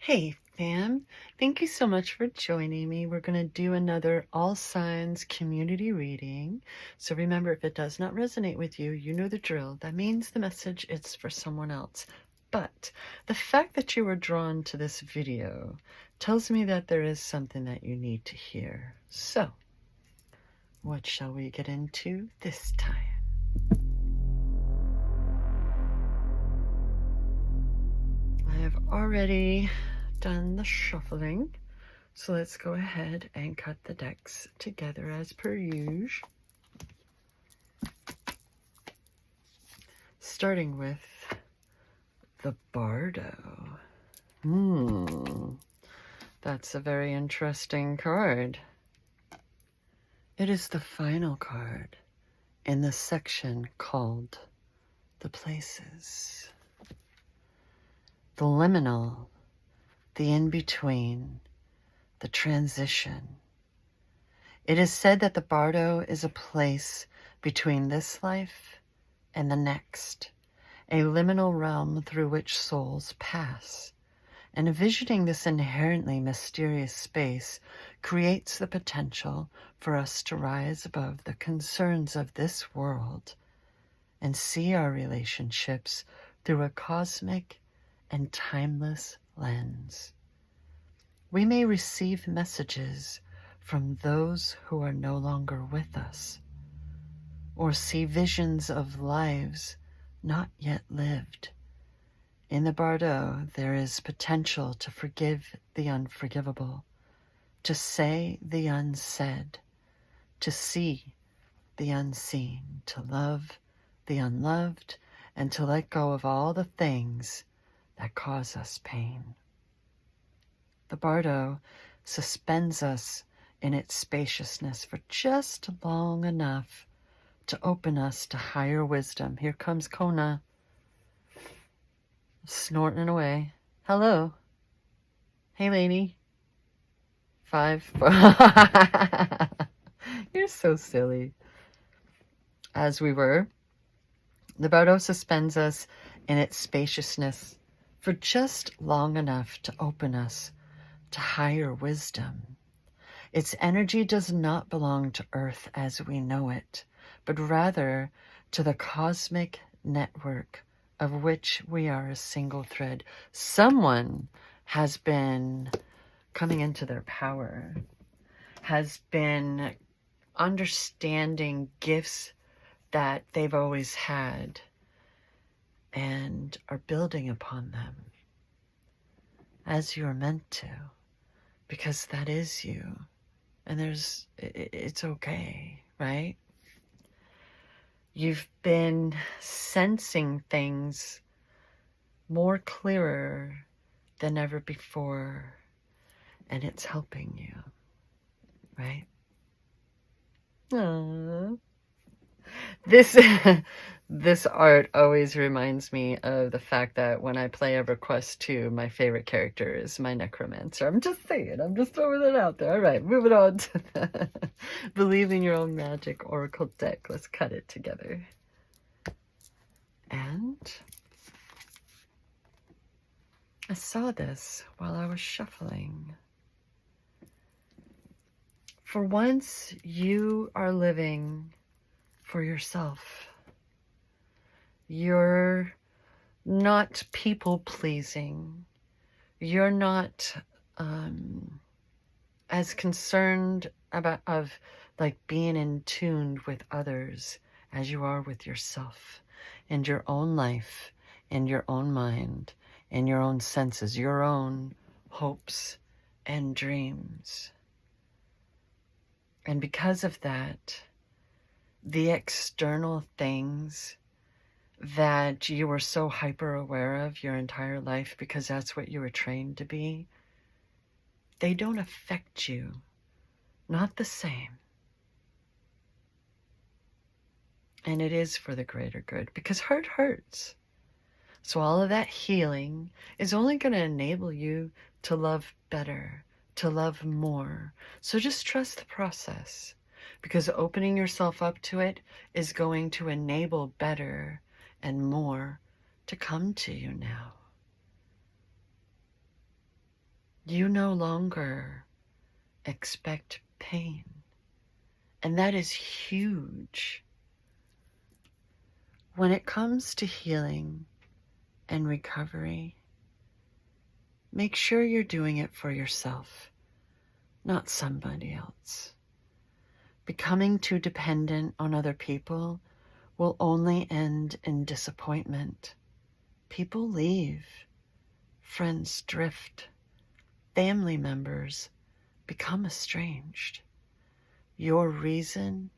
Hey fam, thank you so much for joining me. We're going to do another All Signs community reading. So remember, if it does not resonate with you, you know the drill. That means the message is for someone else. But the fact that you were drawn to this video tells me that there is something that you need to hear. So, what shall we get into this time? I have already done the shuffling, so let's go ahead and cut the decks together as per usual. Starting with the Bardo. That's a very interesting card. It is the final card in the section called the Places. The liminal, the in-between, the transition. It is said that the Bardo is a place between this life and the next, a liminal realm through which souls pass. And envisioning this inherently mysterious space creates the potential for us to rise above the concerns of this world and see our relationships through a cosmic and timeless lens. We may receive messages from those who are no longer with us, or see visions of lives not yet lived. In the Bardo, there is potential to forgive the unforgivable, to say the unsaid, to see the unseen, to love the unloved, and to let go of all the things that cause us pain. The Bardo suspends us in its spaciousness for just long enough to open us to higher wisdom. Here comes Kona, snorting away. Hello. Hey, lady. 5. You're so silly. As we were, the Bardo suspends us in its spaciousness for just long enough to open us to higher wisdom. Its energy does not belong to Earth as we know it, but rather to the cosmic network of which we are a single thread. Someone has been coming into their power, has been understanding gifts that they've always had and are building upon them as you're meant to, because that is you. And it's okay, right? You've been sensing things more clearer than ever before, and it's helping you, right? Aww. This art always reminds me of the fact that when I play EverQuest 2, my favorite character is my necromancer. I'm just saying, I'm just throwing it out there. All right, moving on to the Believe in Your Own Magic Oracle deck. Let's cut it together. And I saw this while I was shuffling. For once, you are living for yourself. You're not people-pleasing. You're not as concerned about like being in tune with others as you are with yourself and your own life and your own mind and your own senses, your own hopes and dreams. And because of that, the external things that you were so hyper aware of your entire life, because that's what you were trained to be, they don't affect you. Not the same. And it is for the greater good, because hurt hurts. So all of that healing is only going to enable you to love better, to love more. So just trust the process, because opening yourself up to it is going to enable better and more to come to you now. You no longer expect pain. And that is huge. When it comes to healing and recovery, make sure you're doing it for yourself, not somebody else. Becoming too dependent on other people will only end in disappointment. People leave, friends drift, family members become estranged. Your reason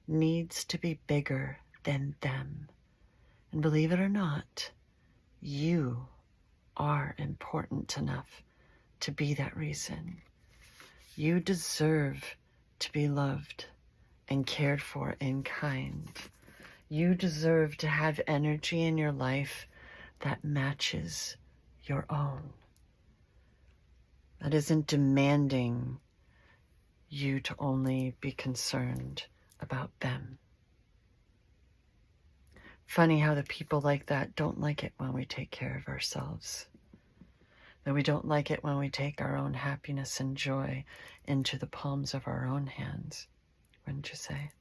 needs to be bigger than them. And believe it or not, you are important enough to be that reason. You deserve to be loved and cared for in kind. You deserve to have energy in your life that matches your own. That isn't demanding you to only be concerned about them. Funny how the people like that don't like it when we take care of ourselves. That we don't like it when we take our own happiness and joy into the palms of our own hands. Wouldn't you say?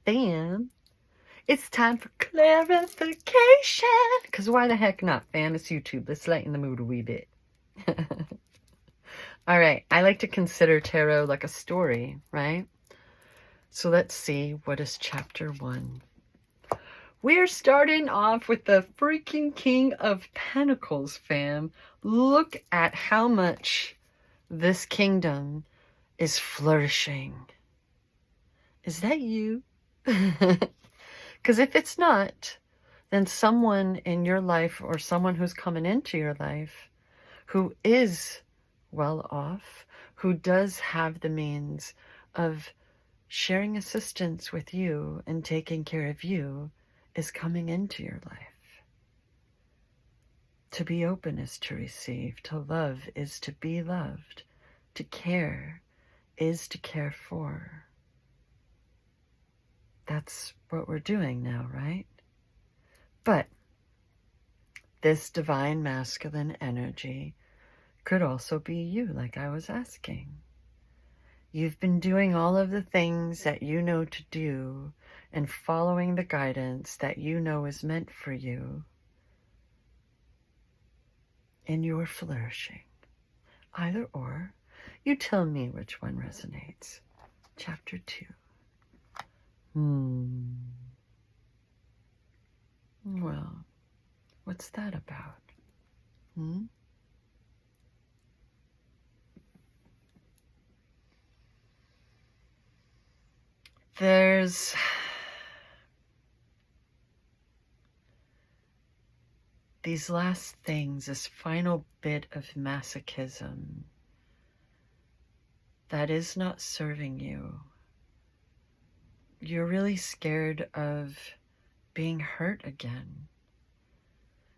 Fam, it's time for clarification. Because why the heck not, fam? It's YouTube. Let's lighten the mood a wee bit. All right. I like to consider tarot like a story, right? So let's see. What is chapter 1? We're starting off with the freaking King of Pentacles, fam. Look at how much this kingdom is flourishing. Is that you? Because if it's not, then someone in your life or someone who's coming into your life who is well off, who does have the means of sharing assistance with you and taking care of you, is coming into your life. To be open is to receive. To love is to be loved. To care is to care for. That's what we're doing now, right? But this divine masculine energy could also be you, like I was asking. You've been doing all of the things that you know to do and following the guidance that you know is meant for you, and you're flourishing. Either or, you tell me which one resonates. Chapter 2. Well, what's that about? There's these last things, this final bit of masochism that is not serving you. You're really scared of being hurt again.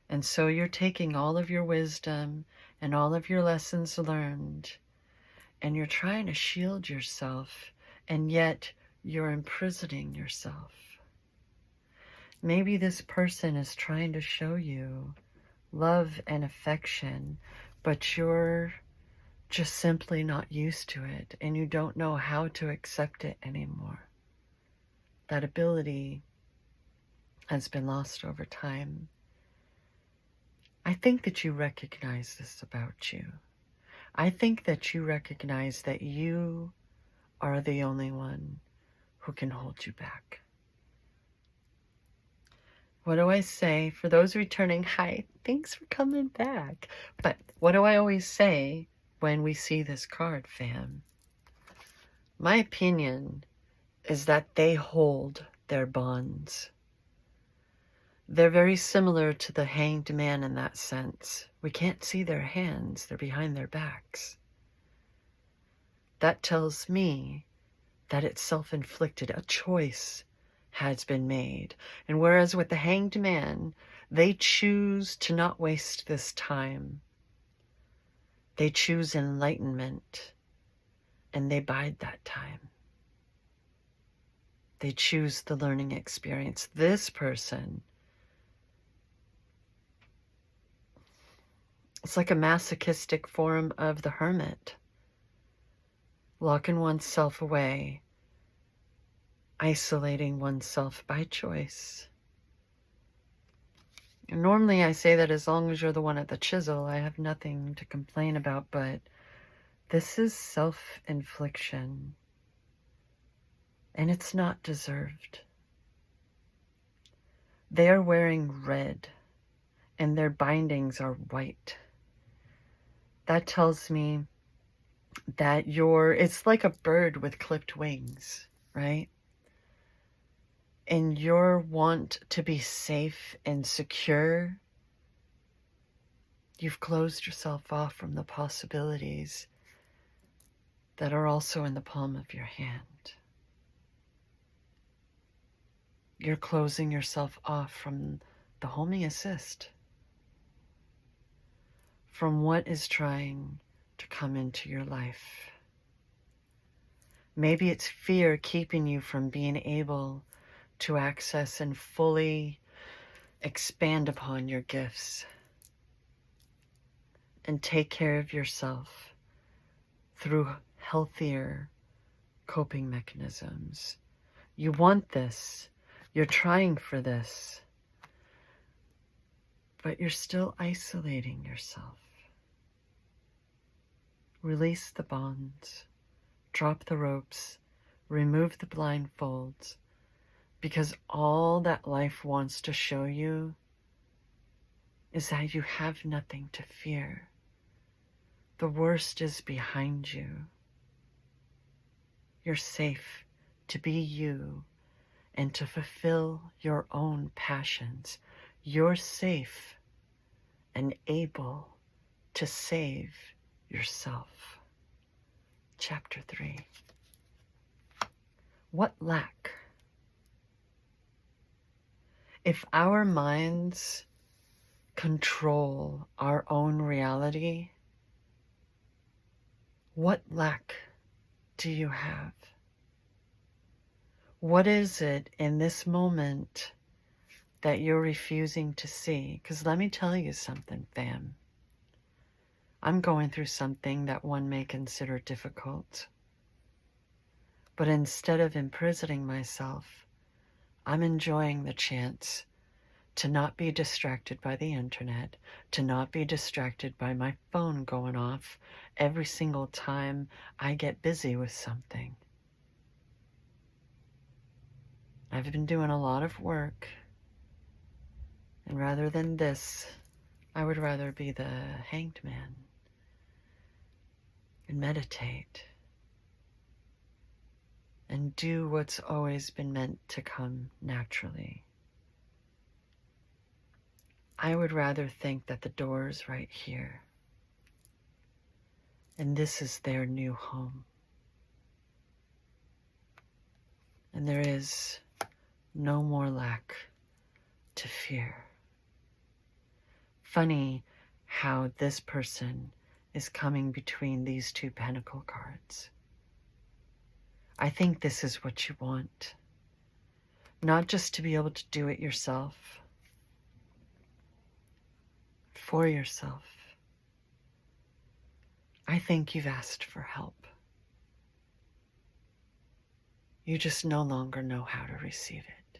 And so you're taking all of your wisdom and all of your lessons learned, and you're trying to shield yourself, and yet you're imprisoning yourself. Maybe this person is trying to show you love and affection, but you're just simply not used to it, and you don't know how to accept it anymore. That ability has been lost over time. I think that you recognize this about you. I think that you recognize that you are the only one who can hold you back. What do I say? For those returning, hi, thanks for coming back. But what do I always say when we see this card, fam? My opinion is that they hold their bonds. They're very similar to the hanged man in that sense. We can't see their hands. They're behind their backs. That tells me that it's self-inflicted. A choice has been made. And whereas with the hanged man, they choose to not waste this time. They choose enlightenment, and they bide that time. They choose the learning experience. This person It's like a masochistic form of the hermit, locking oneself away, isolating oneself by choice. And normally I say that as long as you're the one at the chisel, I have nothing to complain about, but this is self-infliction, and it's not deserved. They are wearing red, and their bindings are white. That tells me that it's like a bird with clipped wings, right? And your want to be safe and secure, you've closed yourself off from the possibilities that are also in the palm of your hand. You're closing yourself off from the homing assist, from what is trying to come into your life. Maybe it's fear keeping you from being able to access and fully expand upon your gifts and take care of yourself through healthier coping mechanisms. You want this. You're trying for this. But you're still isolating yourself. Release the bonds. Drop the ropes. Remove the blindfolds. Because all that life wants to show you is that you have nothing to fear. The worst is behind you. You're safe to be you and to fulfill your own passions. You're safe and able to save yourself. Chapter 3. What lack? If our minds control our own reality, what lack do you have? What is it in this moment that you're refusing to see? Because let me tell you something, fam. I'm going through something that one may consider difficult. But instead of imprisoning myself, I'm enjoying the chance to not be distracted by the internet, to not be distracted by my phone going off every single time I get busy with something. I've been doing a lot of work, and rather than this, I would rather be the hanged man and meditate and do what's always been meant to come naturally. I would rather think that the door's right here, and this is their new home. And there is no more lack to fear. Funny how this person is coming between these two pentacle cards. I think this is what you want. Not just to be able to do it yourself, for yourself. I think you've asked for help. You just no longer know how to receive it.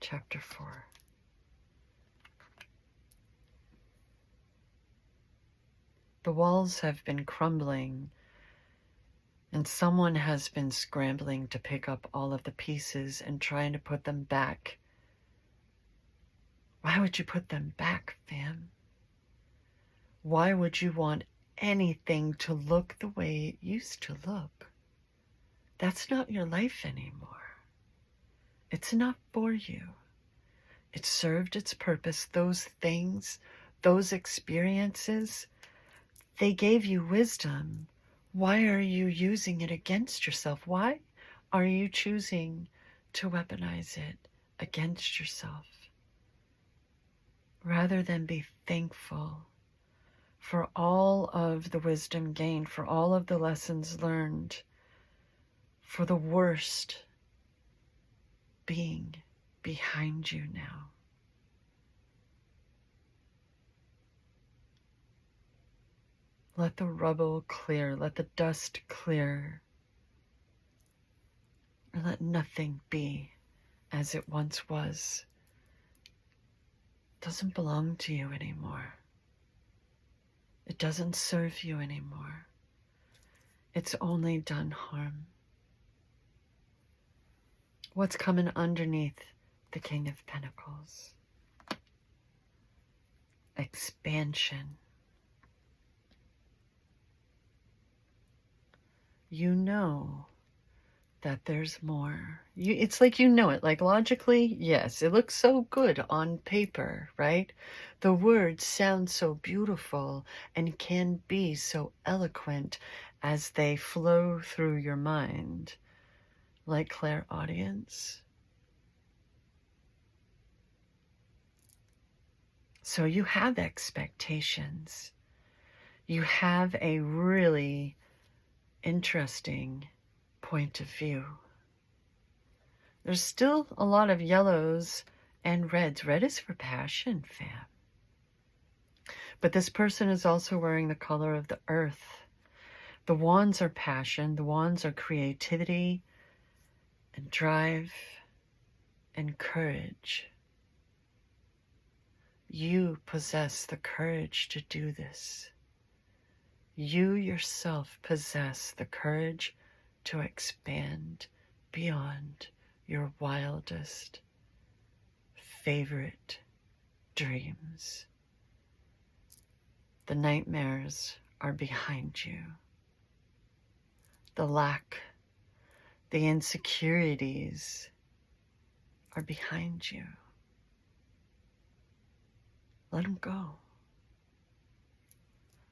Chapter 4. The walls have been crumbling, and someone has been scrambling to pick up all of the pieces and trying to put them back. Why would you put them back, fam? Why would you want anything to look the way it used to look? That's not your life anymore. It's not for you. It served its purpose. Those things, those experiences, they gave you wisdom. Why are you using it against yourself? Why are you choosing to weaponize it against yourself? Rather than be thankful for all of the wisdom gained, for all of the lessons learned, for the worst being behind you now. Let the rubble clear. Let the dust clear. Or let nothing be as it once was. It doesn't belong to you anymore. It doesn't serve you anymore. It's only done harm. What's coming underneath the King of Pentacles? Expansion. You know that there's more. It's like you know it. Like logically, yes, it looks so good on paper, right? The words sound so beautiful and can be so eloquent as they flow through your mind, like clairaudience. So you have expectations. You have a really interesting point of view. There's still a lot of yellows and reds. Red is for passion, fam. But this person is also wearing the color of the earth. The wands are passion. The wands are creativity and drive and courage. You possess the courage to do this. You yourself possess the courage to expand beyond your wildest, favorite dreams. The nightmares are behind you. The lack, the insecurities are behind you. Let them go.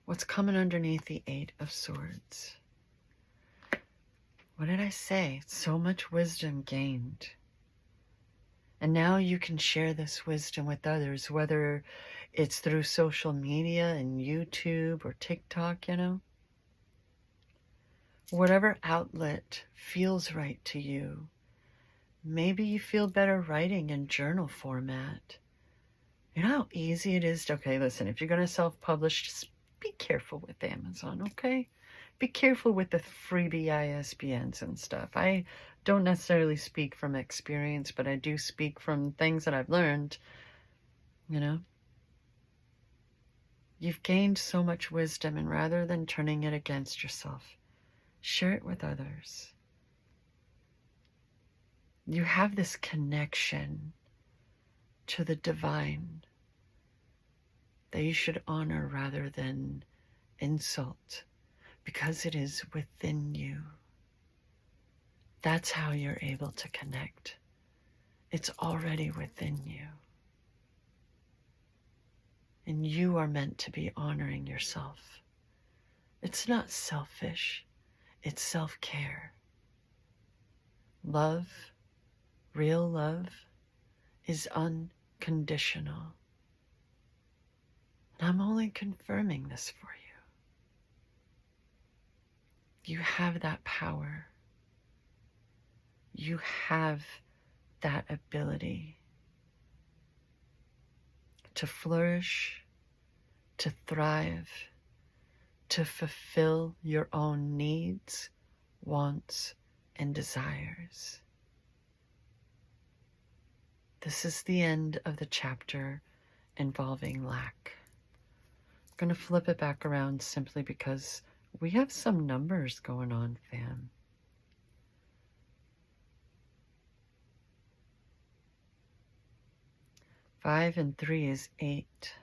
What's coming underneath the Eight of Swords? What did I say? So much wisdom gained. And now you can share this wisdom with others, whether it's through social media and YouTube or TikTok, you know. Whatever outlet feels right to you. Maybe you feel better writing in journal format. You know how easy it is to, okay, listen, if you're going to self-publish, just be careful with Amazon, okay? Be careful with the freebie ISBNs and stuff. I don't necessarily speak from experience, but I do speak from things that I've learned, you know? You've gained so much wisdom, and rather than turning it against yourself, share it with others. You have this connection to the divine that you should honor rather than insult, because it is within you. That's how you're able to connect. It's already within you. And you are meant to be honoring yourself. It's not selfish, it's self-care. Love, real love, is unconditional. And I'm only confirming this for you. You have that power. You have that ability to flourish, to thrive, to fulfill your own needs, wants, and desires. This is the end of the chapter involving lack. I'm going to flip it back around simply because we have some numbers going on, fam. Five and 3 is 8.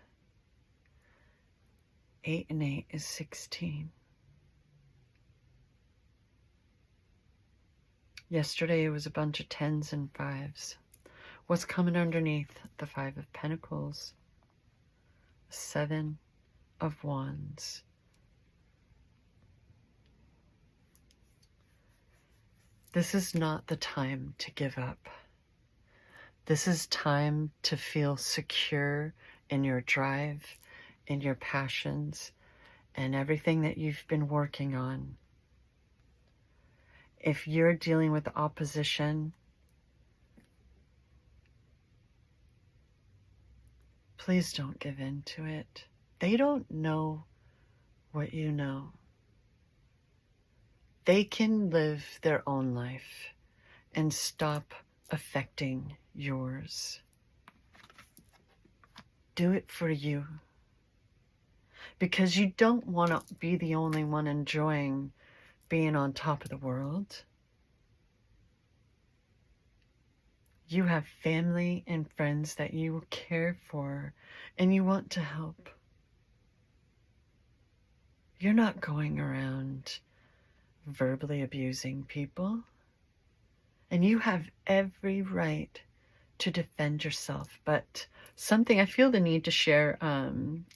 8 and 8 is 16. Yesterday it was a bunch of 10s and 5s. What's coming underneath the 5 of Pentacles? 7 of Wands. This is not the time to give up. This is time to feel secure in your drive, in your passions, and everything that you've been working on. If you're dealing with opposition, please don't give in to it. They don't know what you know. They can live their own life and stop affecting yours. Do it for you. Because you don't want to be the only one enjoying being on top of the world. You have family and friends that you care for and you want to help. You're not going around verbally abusing people. And you have every right to defend yourself. But something I feel the need to share,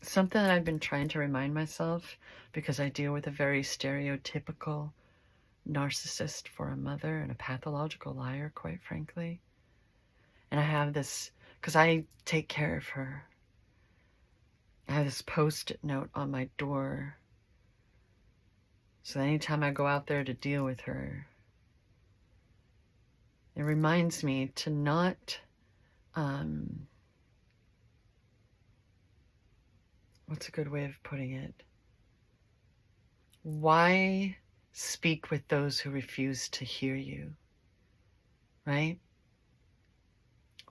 something that I've been trying to remind myself, because I deal with a very stereotypical narcissist for a mother and a pathological liar, quite frankly. And I have this, because I take care of her, I have this post-it note on my door. So anytime I go out there to deal with her, it reminds me to not, what's a good way of putting it? Why speak with those who refuse to hear you, right?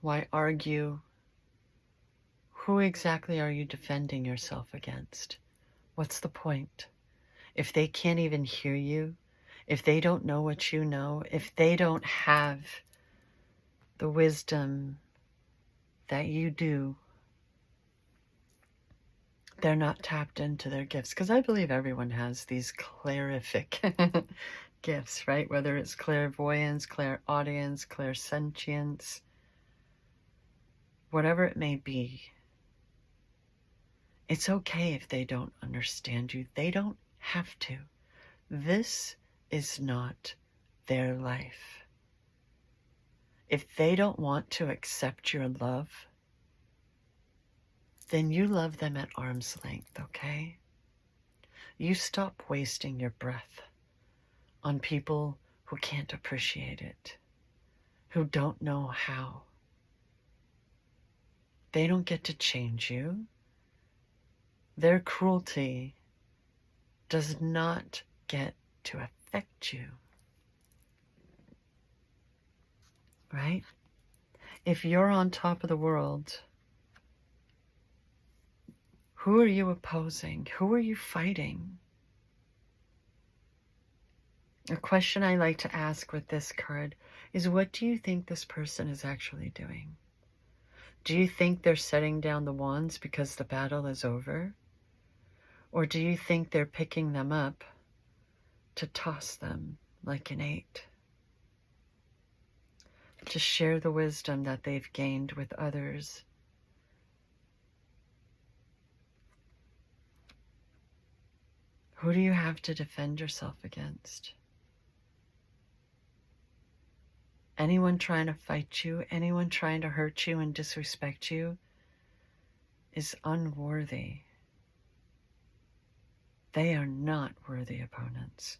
Why argue? Who exactly are you defending yourself against? What's the point? If they can't even hear you, if they don't know what you know, if they don't have the wisdom that you do, they're not tapped into their gifts. Because I believe everyone has these clarific gifts, right? Whether it's clairvoyance, clairaudience, clairsentience, whatever it may be. It's okay if they don't understand you. They don't have to. This is not their life. If they don't want to accept your love, then you love them at arm's length, okay? You stop wasting your breath on people who can't appreciate it, who don't know how. They don't get to change you. Their cruelty does not get to affect you. Right? If you're on top of the world, who are you opposing? Who are you fighting? A question I like to ask with this card is, what do you think this person is actually doing? Do you think they're setting down the wands because the battle is over? Or do you think they're picking them up to toss them like an 8? To share the wisdom that they've gained with others. Who do you have to defend yourself against? Anyone trying to fight you, anyone trying to hurt you and disrespect you is unworthy. They are not worthy opponents.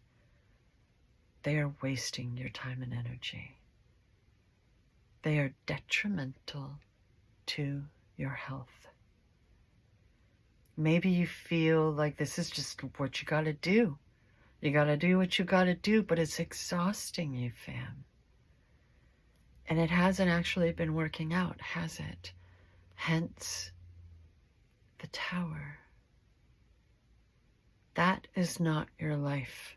They are wasting your time and energy. They are detrimental to your health. Maybe you feel like this is just what you gotta do. You gotta do what you gotta do, but it's exhausting you, fam. And it hasn't actually been working out, has it? Hence, the Tower. That is not your life.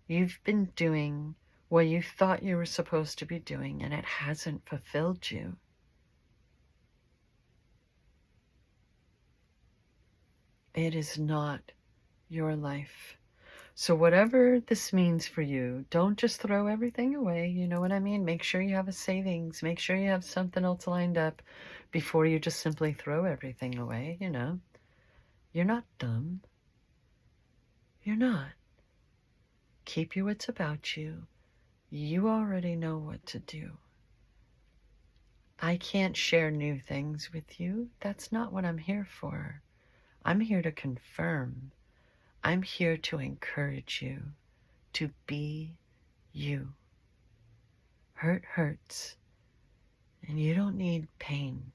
You've been doing what you thought you were supposed to be doing, and it hasn't fulfilled you. It is not your life. So whatever this means for you, don't just throw everything away. You know what I mean? Make sure you have a savings. Make sure you have something else lined up before you just simply throw everything away, you know. You're not dumb. You're not. Keep your wits about you. You already know what to do. I can't share new things with you. That's not what I'm here for. I'm here to confirm. I'm here to encourage you to be you. Hurt hurts, and you don't need pain.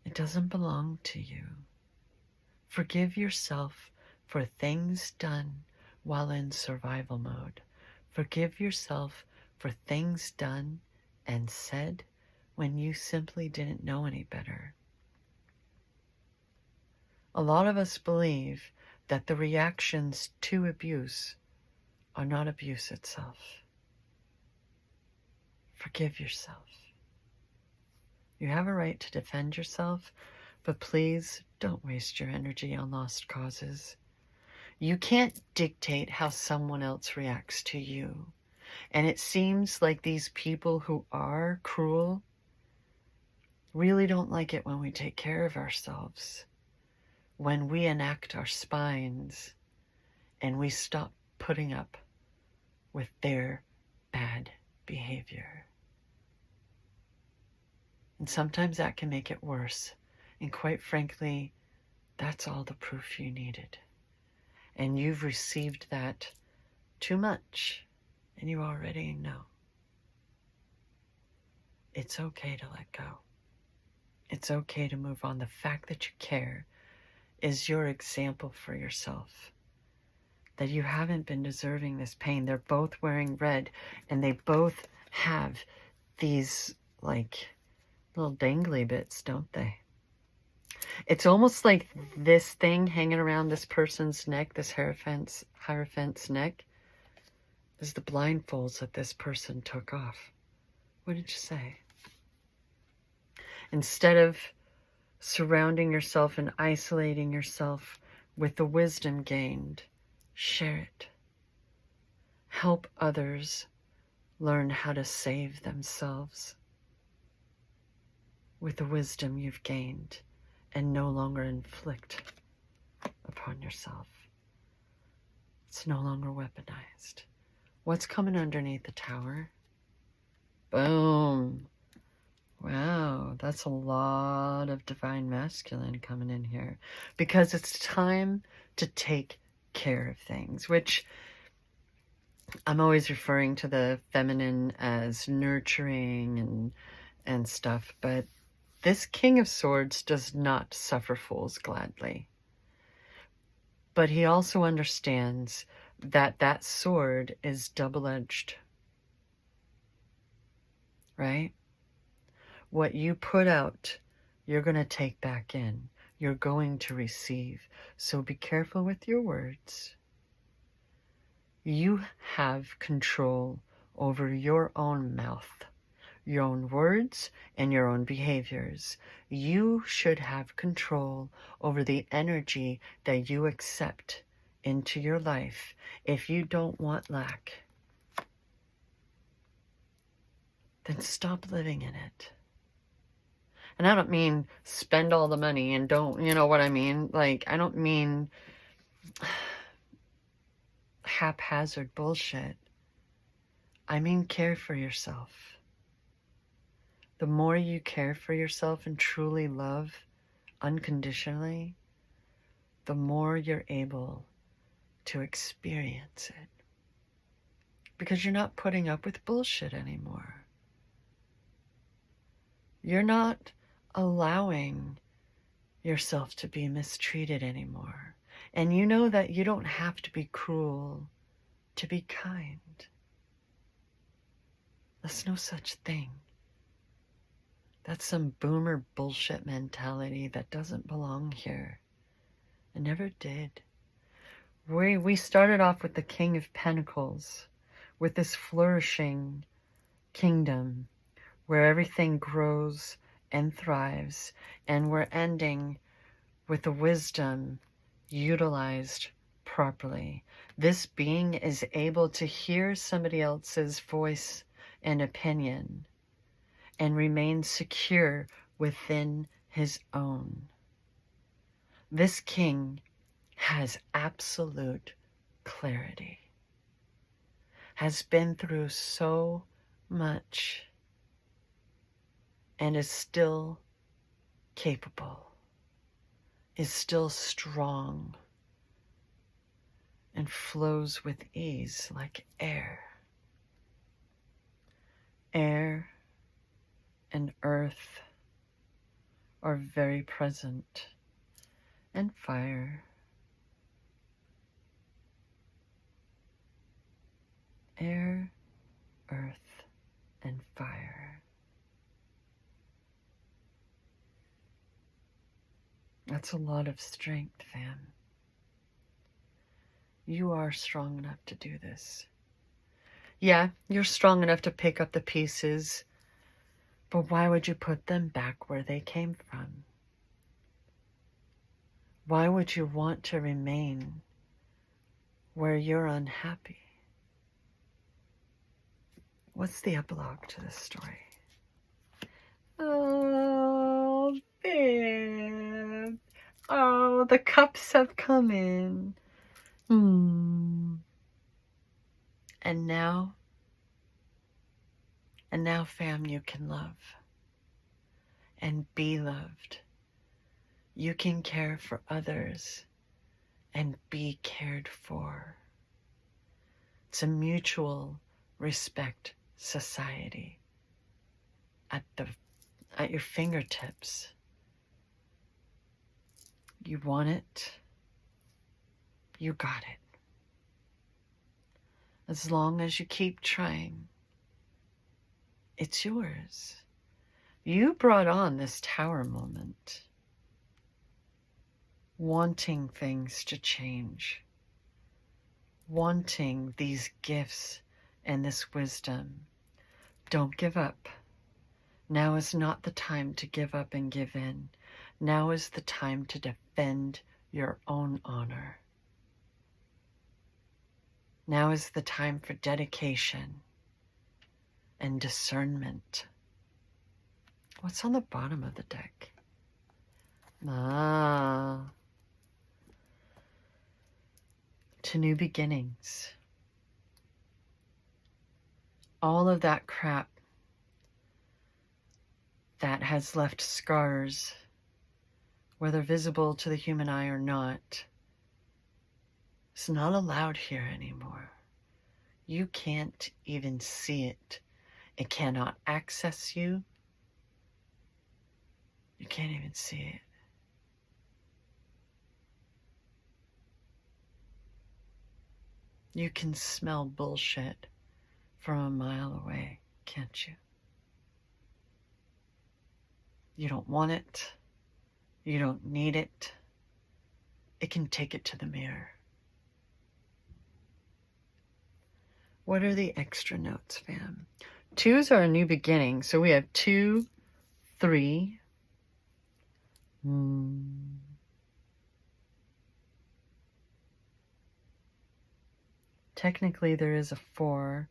It doesn't belong to you. Forgive yourself for things done while in survival mode. Forgive yourself for things done and said when you simply didn't know any better. A lot of us believe that the reactions to abuse are not abuse itself. Forgive yourself. You have a right to defend yourself, but please don't waste your energy on lost causes. You can't dictate how someone else reacts to you. And it seems like these people who are cruel really don't like it when we take care of ourselves, when we enact our spines and we stop putting up with their bad behavior. And sometimes that can make it worse. And quite frankly, that's all the proof you needed. And you've received that too much, and you already know. It's okay to let go. It's okay to move on. The fact that you care is your example for yourself. That you haven't been deserving this pain. They're both wearing red, and they both have these, like, little dangly bits, don't they? It's almost like this thing hanging around this person's neck, this Hierophant's neck, is the blindfolds that this person took off. What did you say? Instead of surrounding yourself and isolating yourself with the wisdom gained, share it. Help others learn how to save themselves with the wisdom you've gained and no longer inflict upon yourself. It's no longer weaponized. What's coming underneath the tower? Boom. Wow, that's a lot of divine masculine coming in here, because it's time to take care of things, which I'm always referring to the feminine as nurturing and stuff, but this King of Swords does not suffer fools gladly. But he also understands that that sword is double-edged. Right? What you put out, you're going to take back in. You're going to receive. So be careful with your words. You have control over your own mouth, your own words, and your own behaviors. You should have control over the energy that you accept into your life if you don't want lack. Then stop living in it. And I don't mean spend all the money and don't, you know what I mean? Like, I don't mean haphazard bullshit. I mean care for yourself. The more you care for yourself and truly love unconditionally, the more you're able to experience it. Because you're not putting up with bullshit anymore. You're not allowing yourself to be mistreated anymore. And you know that you don't have to be cruel to be kind. There's no such thing. That's some boomer bullshit mentality that doesn't belong here. It never did. We started off with the King of Pentacles, with this flourishing kingdom where everything grows and thrives, and we're ending with the wisdom utilized properly. This being is able to hear somebody else's voice and opinion and remain secure within his own. This king has absolute clarity, has been through so much, and is still capable, is still strong, and flows with ease like air. Air and earth are very present and fire. Air, earth, and fire. That's a lot of strength, fam. You are strong enough to do this. Yeah, you're strong enough to pick up the pieces, but why would you put them back where they came from? Why would you want to remain where you're unhappy? What's the epilogue to this story? Oh, babe. Oh, the cups have come in. And now, fam, you can love and be loved. You can care for others and be cared for. It's a mutual respect society at your fingertips. You want it, you got it. As long as you keep trying, it's yours. You brought on this tower moment, wanting things to change, wanting these gifts and this wisdom. Don't give up. Now is not the time to give up and give in. Now is the time to defend your own honor. Now is the time for dedication and discernment. What's on the bottom of the deck? To new beginnings. All of that crap that has left scars, whether visible to the human eye or not, is not allowed here anymore. You can't even see it. It cannot access you. You can't even see it. You can smell bullshit from a mile away, can't you? You don't want it. You don't need it. It can take it to the mirror. What are the extra notes, fam? 2s are a new beginning. So we have 2, 3. Technically, there is a 4,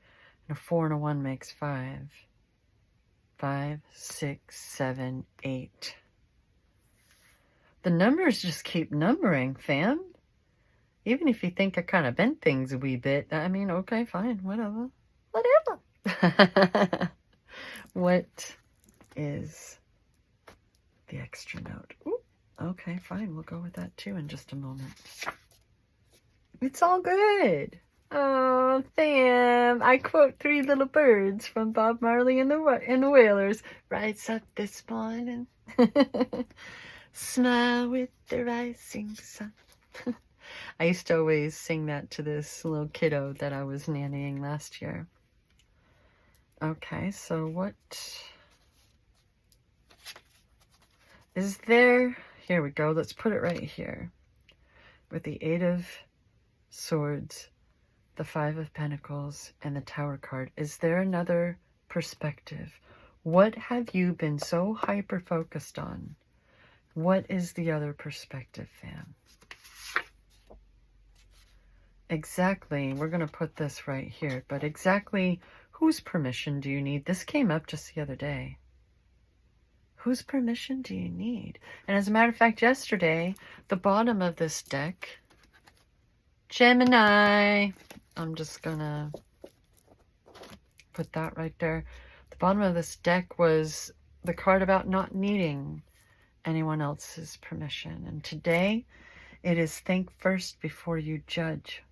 and a 4 and a 1 makes 5. 5, 6, 7, 8. The numbers just keep numbering, fam. Even if you think I kind of bent things a wee bit, I mean, okay, fine, whatever. Whatever. What is the extra note? Ooh, okay, fine, we'll go with that too in just a moment. It's all good. Oh, fam, I quote Three Little Birds from Bob Marley and the Wailers. Rise up this morning, smile with the rising sun. I used to always sing that to this little kiddo that I was nannying last year. Okay, so what is there? Here we go. Let's put it right here. With the 8 of Swords, the 5 of Pentacles, and the Tower card. Is there another perspective? What have you been so hyper-focused on? What is the other perspective, fam? Exactly, we're going to put this right here, but exactly whose permission do you need? This came up just the other day. Whose permission do you need? And as a matter of fact, yesterday, the bottom of this deck, Gemini, I'm just going to put that right there. The bottom of this deck was the card about not needing anyone else's permission. And today, it is think first before you judge.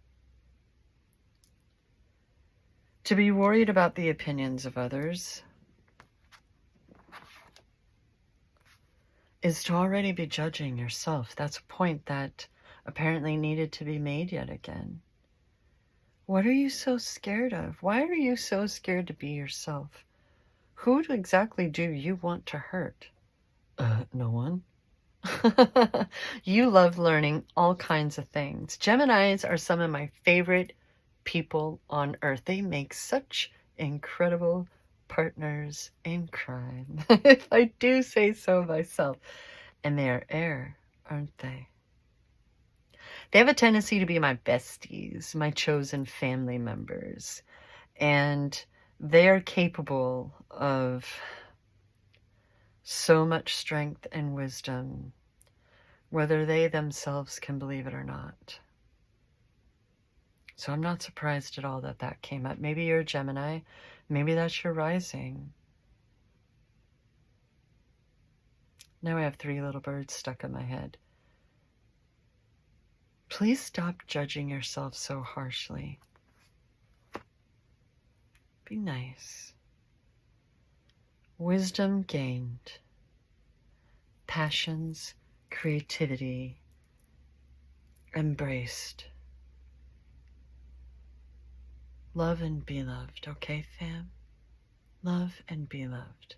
To be worried about the opinions of others is to already be judging yourself. That's a point that apparently needed to be made yet again. What are you so scared of? Why are you so scared to be yourself? Who exactly do you want to hurt? No one. You love learning all kinds of things. Geminis are some of my favorite people on earth. They make such incredible partners in crime, if I do say so myself. And they are air, aren't they? They have a tendency to be my besties, my chosen family members. And they are capable of so much strength and wisdom, whether they themselves can believe it or not. So I'm not surprised at all that that came up. Maybe you're a Gemini. Maybe that's your rising. Now I have 3 little birds stuck in my head. Please stop judging yourself so harshly. Be nice. Wisdom gained. Passions, creativity embraced. Love and be loved, okay, fam? Love and be loved.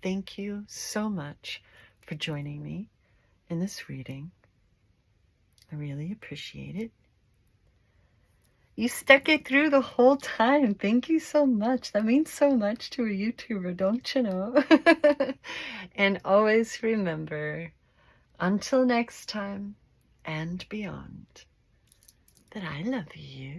Thank you so much for joining me in this reading. I really appreciate it. You stuck it through the whole time. Thank you so much. That means so much to a YouTuber, don't you know? And always remember, until next time and beyond, that I love you.